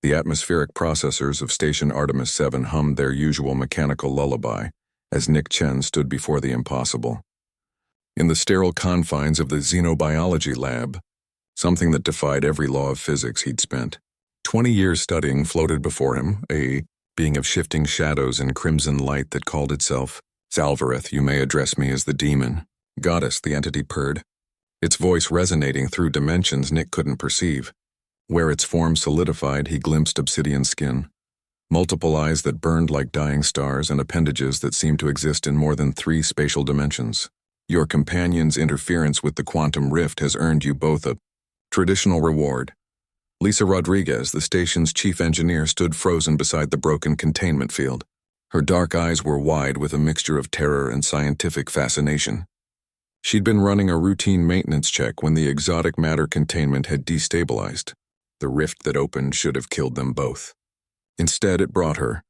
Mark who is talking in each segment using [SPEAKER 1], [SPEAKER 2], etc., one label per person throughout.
[SPEAKER 1] The atmospheric processors of Station Artemis 7 hummed their usual mechanical lullaby as Nick Chen stood before the impossible. In the sterile confines of the xenobiology lab, something that defied every law of physics he'd spent 20 years studying floated before him, a being of shifting shadows and crimson light that called itself, "Zalvareth, you may address me as the demon." "Goddess," the entity purred, its voice resonating through dimensions Nick couldn't perceive. Where its form solidified, he glimpsed obsidian skin, multiple eyes that burned like dying stars, and appendages that seemed to exist in more than 3 spatial dimensions. "Your companion's interference with the quantum rift has earned you both a traditional reward." Lisa Rodriguez, the station's chief engineer, stood frozen beside the broken containment field. Her dark eyes were wide with a mixture of terror and scientific fascination. She'd been running a routine maintenance check when the exotic matter containment had destabilized. The rift that opened should have killed them both. Instead, it brought her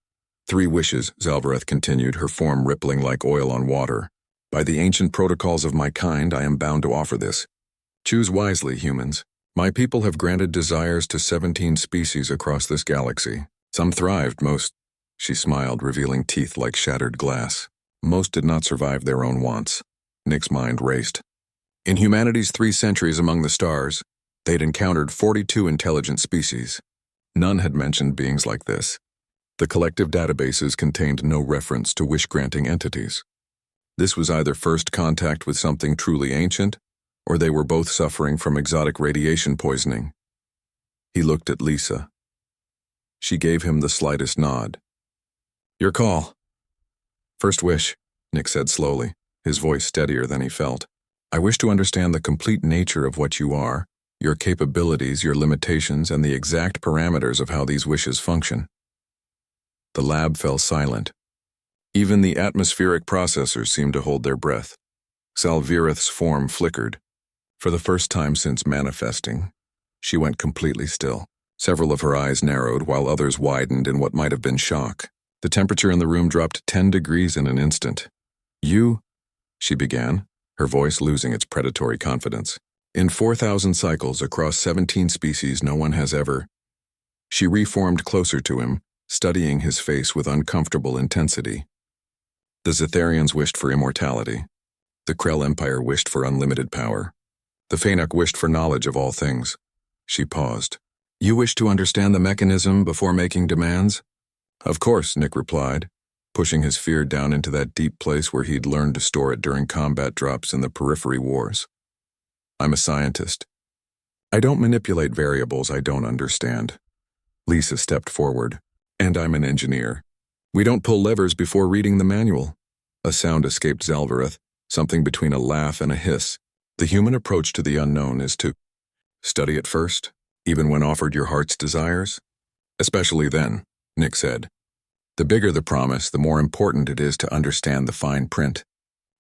[SPEAKER 1] 3 wishes, Zalvareth continued, her form rippling like oil on water. "By the ancient protocols of my kind, I am bound to offer this. Choose wisely, humans. My people have granted desires to 17 species across this galaxy. Some thrived, most—" She smiled, revealing teeth like shattered glass. "Most did not survive their own wants." Nick's mind raced. In humanity's 3 centuries among the stars, they'd encountered 42 intelligent species. None had mentioned beings like this. The collective databases contained no reference to wish-granting entities. This was either first contact with something truly ancient, or they were both suffering from exotic radiation poisoning. He looked at Lisa. She gave him the slightest nod. "Your call." "First wish," Nick said slowly, his voice steadier than he felt. "I wish to understand the complete nature of what you are, your capabilities, your limitations, and the exact parameters of how these wishes function." The lab fell silent. Even the atmospheric processors seemed to hold their breath. Zalvareth's form flickered. For the first time since manifesting, she went completely still. Several of her eyes narrowed, while others widened in what might have been shock. The temperature in the room dropped 10 degrees in an instant. "You," she began, her voice losing its predatory confidence. "In 4,000 cycles across 17 species, no one has ever—" She reformed closer to him, studying his face with uncomfortable intensity. "The Zetharians wished for immortality. The Krell Empire wished for unlimited power. The Fainuk wished for knowledge of all things." She paused. "You wish to understand the mechanism before making demands?" "Of course," Nick replied, pushing his fear down into that deep place where he'd learned to store it during combat drops in the periphery wars. "I'm a scientist. I don't manipulate variables I don't understand." Lisa stepped forward. "And I'm an engineer. We don't pull levers before reading the manual." A sound escaped Zalvareth, something between a laugh and a hiss. "The human approach to the unknown is to study it first, even when offered your heart's desires?" "Especially then," Nick said. "The bigger the promise, the more important it is to understand the fine print.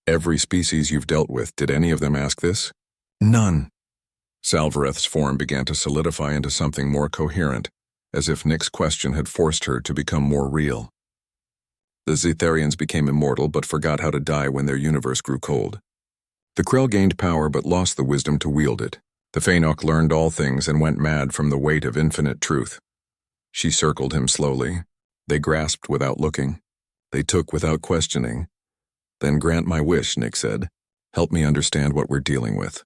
[SPEAKER 1] Every species you've dealt with, did any of them ask this?" "None." Zalvareth's form began to solidify into something more coherent, as if Nick's question had forced her to become more real. "The Zetharians became immortal but forgot how to die when their universe grew cold. The Krell gained power but lost the wisdom to wield it. The Fainuk learned all things and went mad from the weight of infinite truth." She circled him slowly. "They grasped without looking. They took without questioning. Then grant my wish," Nick said. "Help me understand what we're dealing with."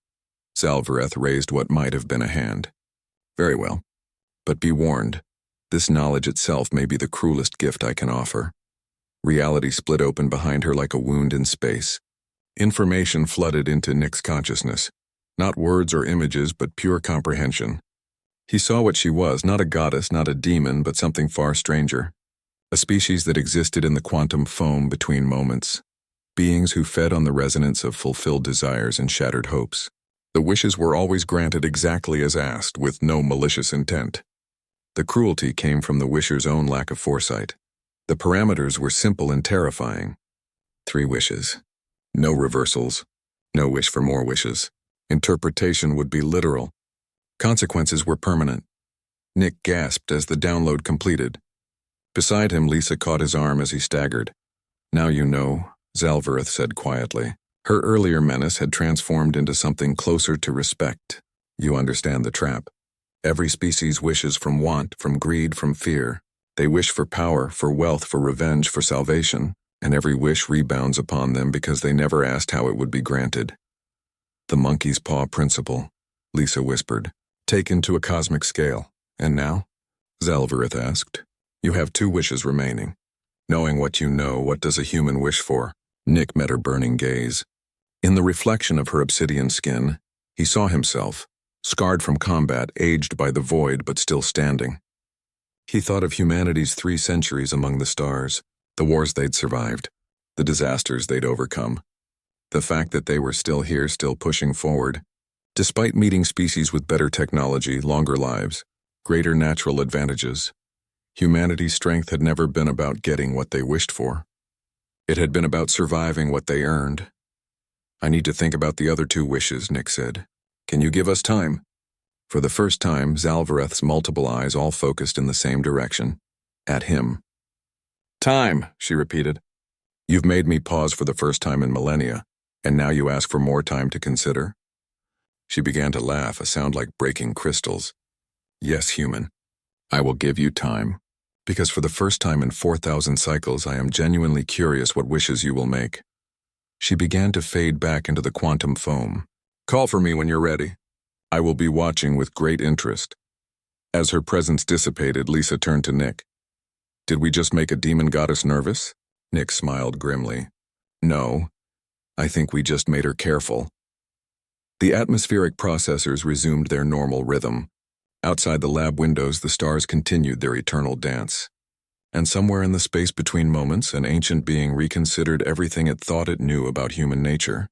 [SPEAKER 1] Zalvareth raised what might have been a hand. "Very well. But be warned, this knowledge itself may be the cruelest gift I can offer." Reality split open behind her like a wound in space. Information flooded into Nick's consciousness. Not words or images, but pure comprehension. He saw what she was, not a goddess, not a demon, but something far stranger. A species that existed in the quantum foam between moments. Beings who fed on the resonance of fulfilled desires and shattered hopes. The wishes were always granted exactly as asked, with no malicious intent. The cruelty came from the wisher's own lack of foresight. The parameters were simple and terrifying. 3 wishes. No reversals. No wish for more wishes. Interpretation would be literal. Consequences were permanent. Nick gasped as the download completed. Beside him, Lisa caught his arm as he staggered. "Now you know," Zalvareth said quietly. Her earlier menace had transformed into something closer to respect. "You understand the trap." Every species wishes from want, from greed, from fear. They wish for power, for wealth, for revenge, for salvation, and every wish rebounds upon them because they never asked how it would be granted. The monkey's paw principle, Lisa whispered, taken to a cosmic scale. And now? Zalvarith asked. You have 2 wishes remaining. Knowing what you know, what does a human wish for? Nick met her burning gaze. In the reflection of her obsidian skin, he saw himself, scarred from combat, aged by the void but still standing. He thought of humanity's 3 centuries among the stars, the wars they'd survived, the disasters they'd overcome, the fact that they were still here, still pushing forward, despite meeting species with better technology, longer lives, greater natural advantages. Humanity's strength had never been about getting what they wished for. It had been about surviving what they earned. I need to think about the other 2 wishes, Nick said. Can you give us time? For the first time, Zalvareth's multiple eyes all focused in the same direction, at him. Time, she repeated. You've made me pause for the first time in millennia, and now you ask for more time to consider? She began to laugh, a sound like breaking crystals. Yes, human. I will give you time, because for the first time in 4,000 cycles I am genuinely curious what wishes you will make. She began to fade back into the quantum foam. Call for me when you're ready. I will be watching with great interest. As her presence dissipated, Lisa turned to Nick. Did we just make a demon goddess nervous? Nick smiled grimly. No, I think we just made her careful. The atmospheric processors resumed their normal rhythm. Outside the lab windows, the stars continued their eternal dance. And somewhere in the space between moments, an ancient being reconsidered everything it thought it knew about human nature.